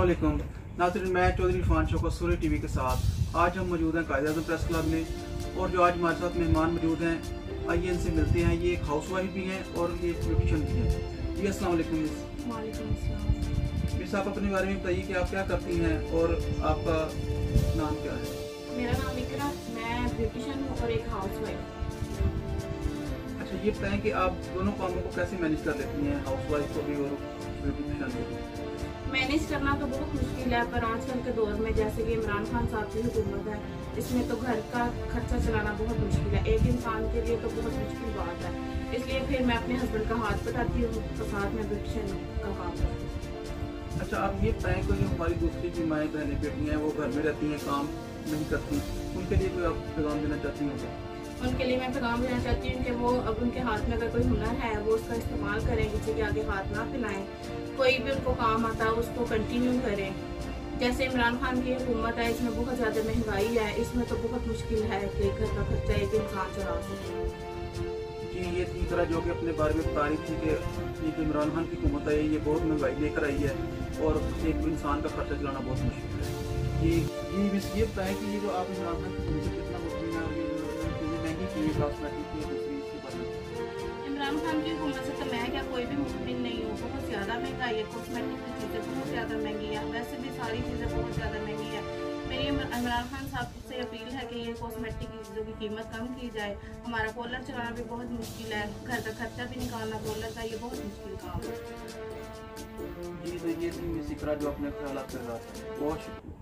अस्सलामुअलैकुम नाज़रीन, मैं चौधरी इरफान शौकत सूर्य टीवी के साथ आज हम मौजूद हैं कायद-ए-आज़म प्रेस क्लब में। और जो आज हमारे साथ मेहमान मौजूद हैं, आइए इनसे मिलते हैं। ये एक हाउस वाइफ भी हैं और ये एक ब्यूटिशियन भी हैं। जी अस्सलामुअलैकुम मिस। वालेकुम अस्सलाम। मिस, आप अपने बारे में बताइए कि आप क्या करती हैं और आपका नाम क्या है? मेरा नाम इकरा, मैं ब्यूटिशियन हूँ और एक हाउस वाइफ। अच्छा, ये बताएं कि आप दोनों कामों को कैसे मैनेज कर लेती हैं, हाउस वाइफ को भी और ब्यूटिशियन को भी? मैनेज करना तो बहुत मुश्किल है, पर आजकल के दौर में जैसे कि इमरान खान साहब की हुकूमत है, इसमें तो घर का खर्चा चलाना बहुत मुश्किल है। एक इंसान के लिए तो बहुत मुश्किल बात है। इसलिए फिर मैं अपने हस्बैंड का हाथ बटाती हूँ तो साथ में ब्यूटिशियन का काम करती हूँ। अच्छा, आप ये बताएं कि जो हमारी दूसरी की माएँ बहनें बेटियाँ हैं वो घर में रहती हैं, काम नहीं करती, उनके लिए कोई आप पैगाम देना चाहती हैं? उनके लिए मैं पैगाम देना चाहती हूँ कि वो अब उनके हाथ में अगर कोई हुनर है वो उसका इस्तेमाल करें, किसी के आगे हाथ ना फैलाएं। कोई भी उनको काम आता है उसको कंटिन्यू करें। जैसे इमरान खान की हुकूमत है, इसमें बहुत ज़्यादा महंगाई है, इसमें तो बहुत मुश्किल है कि घर का खर्चा एक इंसान चला सके। जी, ये थी तरह जो कि अपने बारे में बता रही थी कि ये जो इमरान खान की हुकूमत है ये बहुत महंगाई लेकर आई है और एक इंसान का खर्चा चलाना बहुत मुश्किल है। जी मिस, ये बताएं कि ये जो आप इमरान खान की हुकूमत से कितना मुश्किल है और ये चीज़ें महंगी की है, कॉस्मेटिक की दूसरी इसके बारे में? इमरान खान की हुकूमत से तो मैं क्या कोई भी मुतमिन नहीं हूँ। बहुत ज़्यादा महंगाई है, कॉस्मेटिक की चीज़ें बहुत ज़्यादा महंगी है, वैसे भी सारी चीज़ें बहुत ज़्यादा महंगी है। मेरी इमरान खान साहब से अपील है कि ये कॉस्मेटिक की चीज़ों की कीमत कम की जाए। हमारा कॉलर चलाना भी बहुत मुश्किल है, घर का खर्चा भी निकालना कॉलर का, ये बहुत मुश्किल काम है। जी, तो ये थी मिस इकरा जो अपने ख्याल कर रहा था। बहुत शुक्रिया।